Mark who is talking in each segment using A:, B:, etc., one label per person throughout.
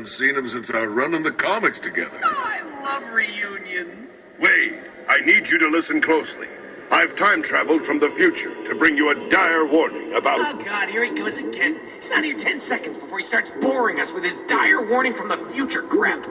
A: haven't seen him since our run in the comics together.
B: I love reunions.
C: Wade, I need you to listen closely. I've time traveled from the future to bring you a dire warning about...
B: Oh, God, here he goes again. He's not here 10 seconds before he starts boring us with his dire warning from the future crap.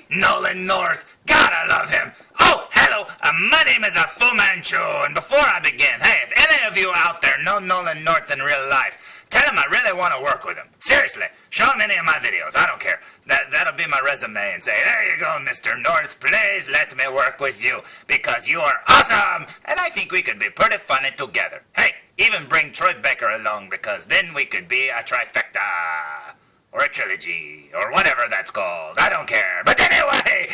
D: Nolan North. God, I love him. Oh, hello. My name is Fu Manchu, and before I begin, hey, if any of you out there know Nolan North in real life, tell him I really want to work with him. Seriously, show him any of my videos. I don't care. That'll be my resume and say, there you go, Mr. North. Please let me work with you because you are awesome, and I think we could be pretty funny together. Hey, even bring Troy Baker along because then we could be a trifecta. Or a trilogy, or whatever that's called. I don't care. But anyway,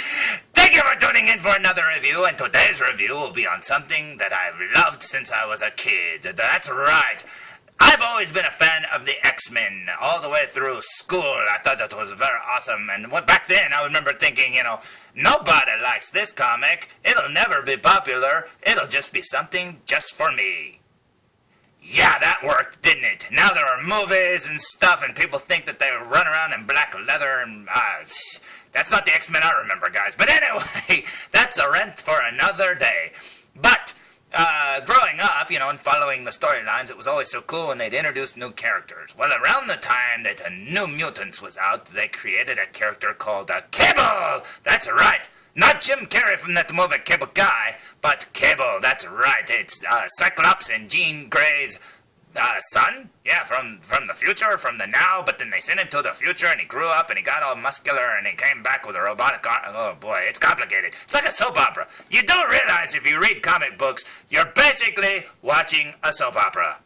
D: thank you for tuning in for another review, and today's review will be on something that I've loved since I was a kid. That's right. I've always been a fan of the X-Men, all the way through school. I thought that was very awesome, and back then I remember thinking, nobody likes this comic. It'll never be popular. It'll just be something just for me. Yeah, that worked, didn't it? Now there are movies and stuff, and people think that they run around in black leather, and that's not the X-Men I remember, guys. But anyway, that's a rant for another day. But growing up, and following the storylines, it was always so cool when they'd introduce new characters. Well, around the time that New Mutants was out, they created a character called Cable. That's right. Not Jim Carrey from that movie Cable Guy, but Cable, that's right. It's Cyclops and Jean Grey's son? Yeah, from the future, from the now, but then they sent him to the future and he grew up and he got all muscular and he came back with a robotic arm. Oh boy, it's complicated. It's like a soap opera. You do realize if you read comic books, you're basically watching a soap opera.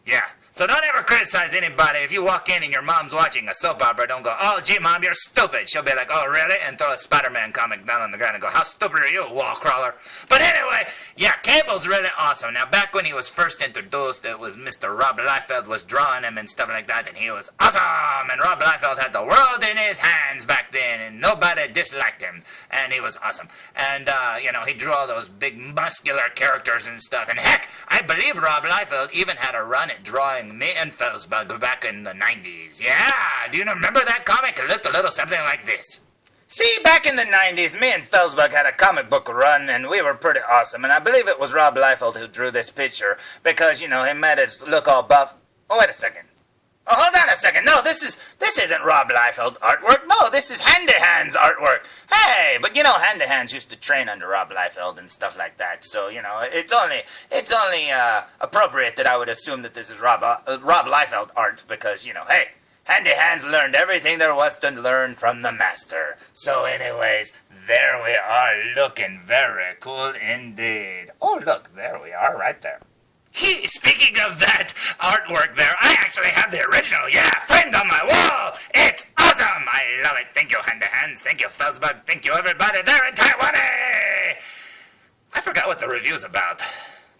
D: Yeah. So don't ever criticize anybody. If you walk in and your mom's watching a soap opera, don't go, oh, gee, Mom, you're stupid. She'll be like, oh, really? And throw a Spider-Man comic down on the ground and go, how stupid are you, wall crawler? But anyway, yeah, Cable's really awesome. Now, back when he was first introduced, it was Mr. Rob Liefeld was drawing him and stuff like that, and he was awesome. And Rob Liefeld had the world in his hands back then, and nobody disliked him. And he was awesome. And, he drew all those big muscular characters and stuff. And heck, I believe Rob Liefeld even had a run at drawing me and felzbug back in the 90s. Yeah, do you remember that comic? It looked a little something like this. See, back in the 90s, me and felzbug had a comic book run, and we were pretty awesome. And I believe it was Rob Liefeld who drew this picture, because, he made us look all buff. Oh, wait a second. Oh, hold on a second. No, this isn't Rob Liefeld artwork. No, this is Handy Hands artwork. Hey, but Handy Hands used to train under Rob Liefeld and stuff like that. So, it's only appropriate that I would assume that this is Rob Liefeld art because, hey, Handy Hands learned everything there was to learn from the master. So anyways, there we are looking very cool indeed. Oh, look, there we are right there. Speaking of that artwork there, I actually have the original, framed on my wall. It's awesome. I love it. Thank you, Handy Hands. Thank you, felzbug. Thank you, everybody there in Taiwan. I forgot what the review's about.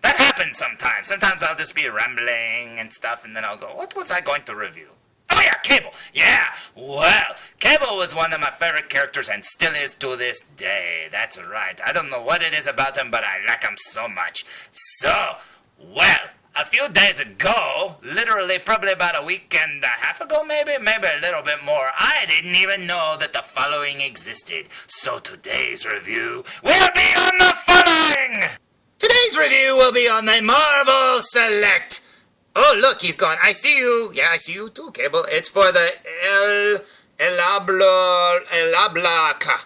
D: That happens sometimes. Sometimes I'll just be rambling and stuff, and then I'll go, what was I going to review? Oh yeah, Cable. Yeah, well, Cable was one of my favorite characters and still is to this day. That's right. I don't know what it is about him, but I like him so much. So... well, a few days ago, literally probably about a week and a half ago maybe a little bit more, I didn't even know that the following existed. So today's review will be on the following! Today's review will be on the Marvel Select. Oh, look, he's gone. I see you. Yeah, I see you too, Cable. It's for the Alablaca.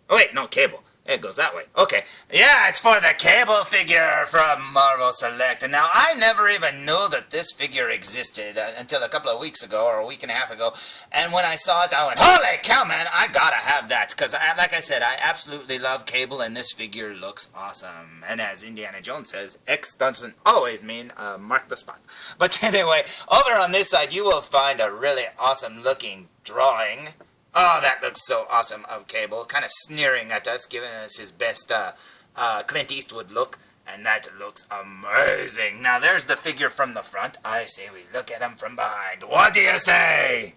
D: Oh, wait, no, Cable. It goes that way. Okay. Yeah, it's for the Cable figure from Marvel Select. And now, I never even knew that this figure existed until a couple of weeks ago, or a week and a half ago. And when I saw it, I went, holy cow, man, I gotta have that. Because, like I said, I absolutely love Cable, and this figure looks awesome. And as Indiana Jones says, X doesn't always mean mark the spot. But anyway, over on this side, you will find a really awesome-looking drawing. Oh, that looks so awesome of Cable, kind of sneering at us, giving us his best Clint Eastwood look, and that looks amazing. Now, there's the figure from the front. I say we look at him from behind. What do you say?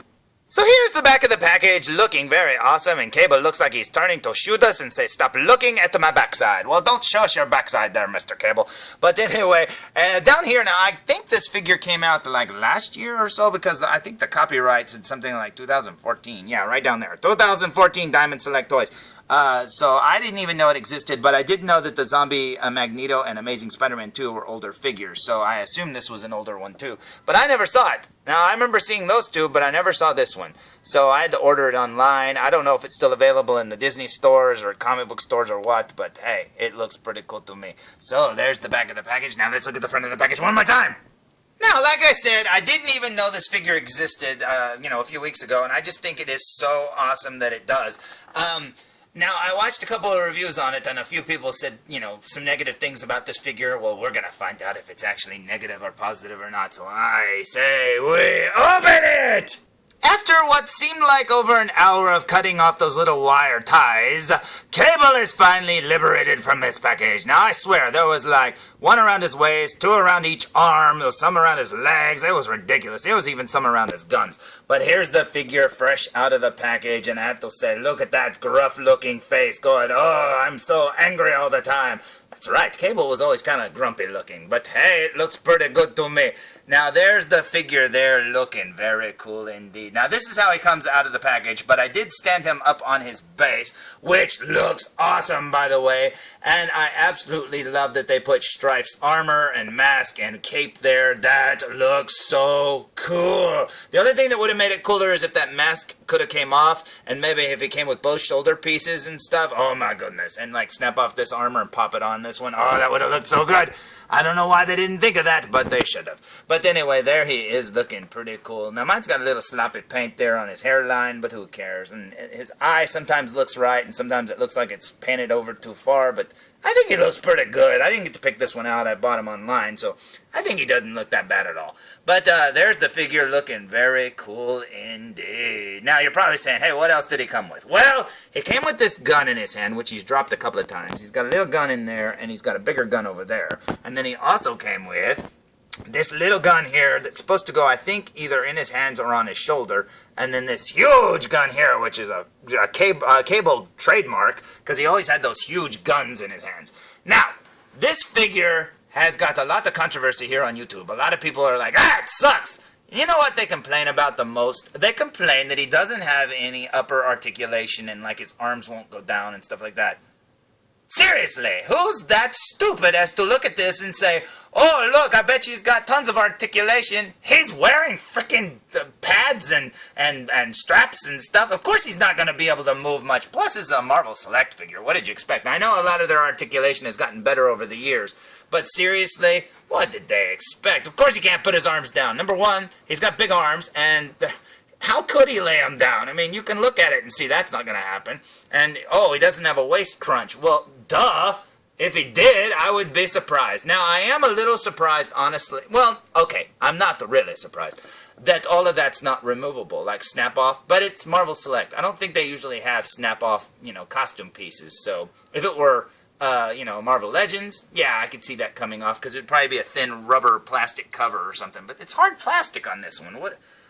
D: So here's the back of the package. package looking very awesome, and Cable looks like he's turning to shoot us and say, "Stop looking at my backside." Well, don't show us your backside there, Mr. Cable. But anyway, down here now, I think this figure came out like last year or so, because I think the copyright said something like 2014. Yeah, right down there. 2014 Diamond Select Toys. So I didn't even know it existed, but I did know that the Zombie Magneto and Amazing Spider-Man 2 were older figures, so I assume this was an older one too. But I never saw it. Now, I remember seeing those two, but I never saw this one. So I had to order it online. I don't know if it's still available in the Disney stores or comic book stores or what, but hey, it looks pretty cool to me. So there's the back of the package. Now let's look at the front of the package one more time. Now, like I said, I didn't even know this figure existed, a few weeks ago, and I just think it is so awesome that it does. Now, I watched a couple of reviews on it, and a few people said, some negative things about this figure. Well, we're going to find out if it's actually negative or positive or not, so I say we open it! After what seemed like over an hour of cutting off those little wire ties, Cable is finally liberated from his package. Now, I swear, there was like one around his waist, two around each arm, there was some around his legs. It was ridiculous. There was even some around his guns. But here's the figure fresh out of the package, and I have to say, look at that gruff-looking face going, "Oh, I'm so angry all the time." That's right, Cable was always kind of grumpy looking, but hey, it looks pretty good to me. Now, there's the figure there looking very cool indeed. Now, this is how he comes out of the package, but I did stand him up on his base, which looks awesome, by the way. And I absolutely love that they put Strife's armor and mask and cape there. That looks so cool. The only thing that would have made it cooler is if that mask could have came off, and maybe if it came with both shoulder pieces and stuff. Oh, my goodness. And, snap off this armor and pop it on this one. Oh, that would have looked so good. I don't know why they didn't think of that, but they should have. But anyway, there he is looking pretty cool. Now, mine's got a little sloppy paint there on his hairline, but who cares? And his eye sometimes looks right, and sometimes it looks like it's painted over too far, but I think he looks pretty good. I didn't get to pick this one out. I bought him online, so I think he doesn't look that bad at all. But there's the figure looking very cool indeed. Now, you're probably saying, hey, what else did he come with? Well, he came with this gun in his hand, which he's dropped a couple of times. He's got a little gun in there, and he's got a bigger gun over there. And then he also came with this little gun here that's supposed to go, I think, either in his hands or on his shoulder. And then this huge gun here, which is a Cable trademark, because he always had those huge guns in his hands. Now, this figure has got a lot of controversy here on YouTube. A lot of people are like, it sucks. You know what they complain about the most? They complain that he doesn't have any upper articulation and his arms won't go down and stuff like that. Seriously, who's that stupid as to look at this and say, "Oh, look, I bet you he's got tons of articulation. He's wearing freaking pads and straps and stuff. Of course he's not going to be able to move much. Plus, it's a Marvel Select figure. What did you expect?" I know a lot of their articulation has gotten better over the years, but seriously, what did they expect? Of course he can't put his arms down. Number one, he's got big arms, and how could he lay them down? I mean, you can look at it and see that's not going to happen. And, he doesn't have a waist crunch. Well, duh. If he did, I would be surprised. Now, I am a little surprised, honestly. Well, okay, I'm not really surprised that all of that's not removable, like snap-off, but it's Marvel Select. I don't think they usually have snap-off, costume pieces. So if it were, Marvel Legends, yeah, I could see that coming off, because it'd probably be a thin rubber plastic cover or something. But it's hard plastic on this one.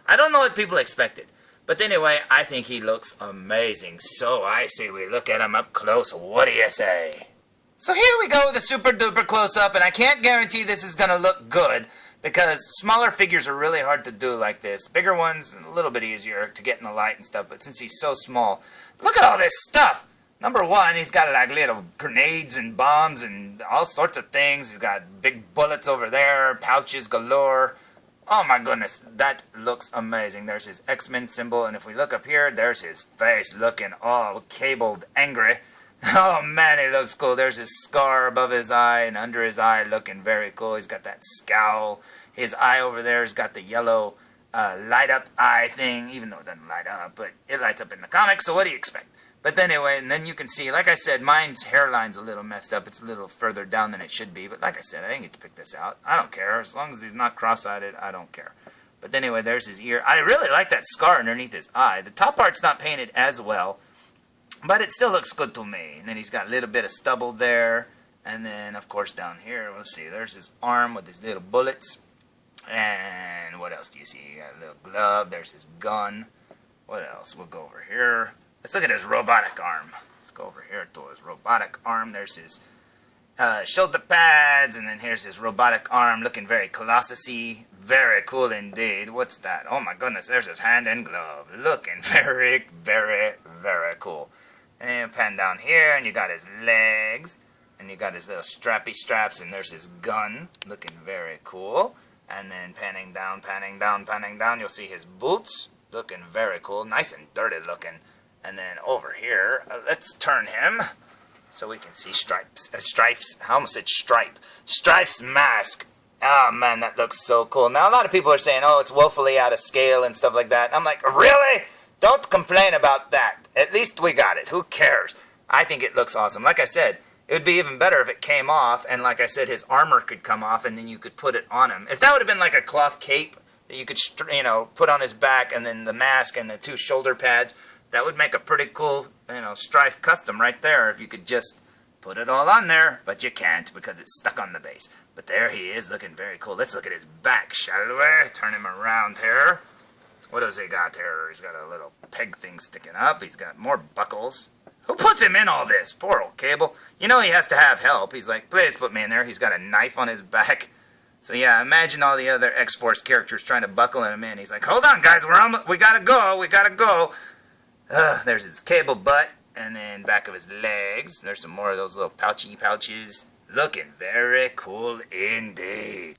D: I don't know what people expected. But anyway, I think he looks amazing. So I say we look at him up close. What do you say? So here we go with a super duper close up, and I can't guarantee this is going to look good because smaller figures are really hard to do like this. Bigger ones, a little bit easier to get in the light and stuff, but since he's so small, look at all this stuff. Number one, he's got little grenades and bombs and all sorts of things. He's got big bullets over there, pouches galore. Oh my goodness, that looks amazing. There's his X-Men symbol, and if we look up here, there's his face looking all cabled angry. Oh man, he looks cool. There's his scar above his eye and under his eye looking very cool. He's got that scowl. His eye over there has got the yellow light up eye thing, even though it doesn't light up, but it lights up in the comics, so what do you expect? But anyway, and then you can see, like I said, mine's hairline's a little messed up. It's a little further down than it should be. But like I said, I didn't get to pick this out. I don't care. As long as he's not cross-eyed, I don't care. But anyway, there's his ear. I really like that scar underneath his eye. The top part's not painted as well, but it still looks good to me. And then he's got a little bit of stubble there. And then, of course, down here, let's see, there's his arm with his little bullets. And what else do you see? He got a little glove. There's his gun. What else? We'll go over here. Let's look at his robotic arm. Let's go over here to his robotic arm. There's his shoulder pads, and then here's his robotic arm looking very colossus-y. Very cool indeed. What's that? Oh my goodness, there's his hand and glove. Looking very, very, very cool. And pan down here, and you got his legs, and you got his little strappy straps, and there's his gun. Looking very cool. And then panning down, panning down, panning down, you'll see his boots. Looking very cool. Nice and dirty looking. And then over here, let's turn him so we can see Strife's, I almost said Stripe. Strife's mask. Oh man, that looks so cool. Now a lot of people are saying, oh, it's woefully out of scale and stuff like that. I'm like, really? Don't complain about that. At least we got it. Who cares? I think it looks awesome. Like I said, it would be even better if it came off, and like I said, his armor could come off, and then you could put it on him. If that would have been like a cloth cape that you could, put on his back, and then the mask and the 2 shoulder pads, that would make a pretty cool, Strife custom right there if you could just put it all on there, but you can't because it's stuck on the base. But there he is, looking very cool. Let's look at his back, shall we? Turn him around here. What does he got here? He's got a little peg thing sticking up. He's got more buckles. Who puts him in all this? Poor old Cable. You know he has to have help. He's like, please put me in there. He's got a knife on his back. So yeah, imagine all the other X-Force characters trying to buckle him in. He's like, hold on, guys. We gotta go. We gotta go. There's his Cable butt. And then back of his legs. There's some more of those little pouches. Looking very cool indeed.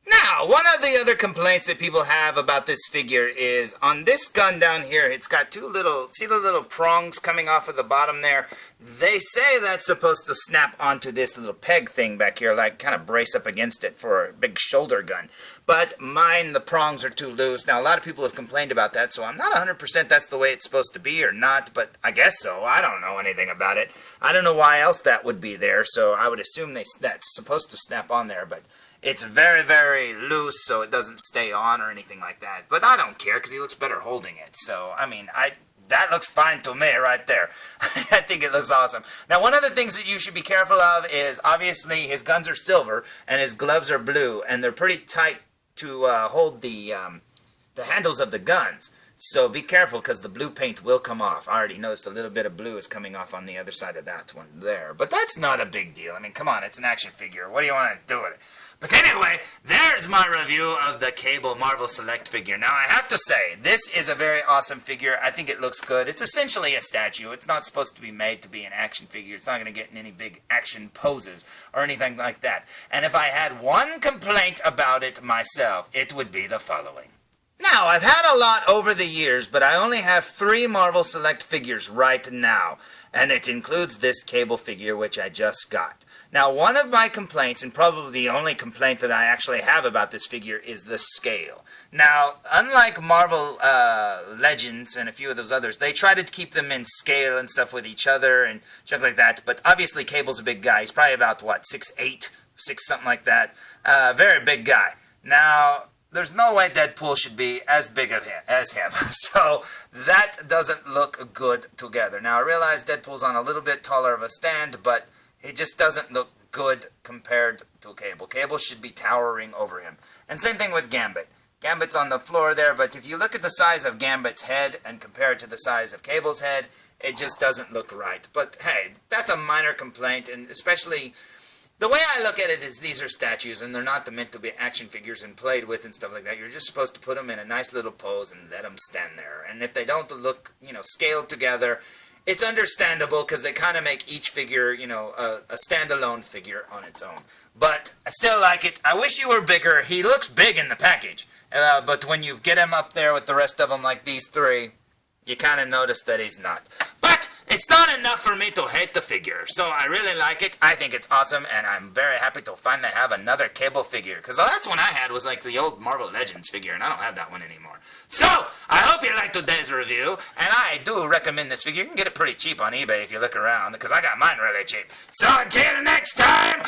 D: Now, one of the other complaints that people have about this figure is on this gun down here, it's got 2 little, see the little prongs coming off of the bottom there? They say that's supposed to snap onto this little peg thing back here, like kind of brace up against it for a big shoulder gun. But mine, the prongs are too loose. Now, a lot of people have complained about that, so I'm not 100% that's the way it's supposed to be or not, but I guess so. I don't know anything about it. I don't know why else that would be there, so I would assume that's supposed to snap on there, but it's very, very loose, so it doesn't stay on or anything like that. But I don't care, because he looks better holding it. So, I mean, that looks fine to me right there. I think it looks awesome. Now, one of the things that you should be careful of is, obviously, his guns are silver, and his gloves are blue, and they're pretty tight to hold the handles of the guns. So be careful, because the blue paint will come off. I already noticed a little bit of blue is coming off on the other side of that one there. But that's not a big deal. I mean, come on, it's an action figure. What do you want to do with it? But anyway, there's my review of the Cable Marvel Select figure. Now, I have to say, this is a very awesome figure. I think it looks good. It's essentially a statue. It's not supposed to be made to be an action figure. It's not going to get in any big action poses or anything like that. And if I had one complaint about it myself, it would be the following. Now, I've had a lot over the years, but I only have 3 Marvel Select figures right now. And it includes this Cable figure, which I just got. Now, one of my complaints, and probably the only complaint that I actually have about this figure, is the scale. Now, unlike Marvel Legends and a few of those others, they try to keep them in scale and stuff with each other and junk like that. But obviously, Cable's a big guy. He's probably about, 6'8", 6 something like that. Very big guy. Now, there's no way Deadpool should be as big as him. So that doesn't look good together. Now, I realize Deadpool's on a little bit taller of a stand, but it just doesn't look good compared to Cable. Cable should be towering over him. And same thing with Gambit. Gambit's on the floor there, but if you look at the size of Gambit's head and compare it to the size of Cable's head, it just doesn't look right. But hey, that's a minor complaint, and especially the way I look at it is these are statues, and they're not meant to be action figures and played with and stuff like that. You're just supposed to put them in a nice little pose and let them stand there. And if they don't look, scaled together, it's understandable because they kind of make each figure, a standalone figure on its own. But I still like it. I wish he were bigger. He looks big in the package. But when you get him up there with the rest of them like these 3, you kind of notice that he's not. But it's not enough for me to hate the figure. So I really like it. I think it's awesome. And I'm very happy to finally have another Cable figure. Because the last one I had was like the old Marvel Legends figure. And I don't have that one anymore. So, I hope you liked today's review, and I do recommend this figure. You can get it pretty cheap on eBay if you look around, because I got mine really cheap. So, until next time,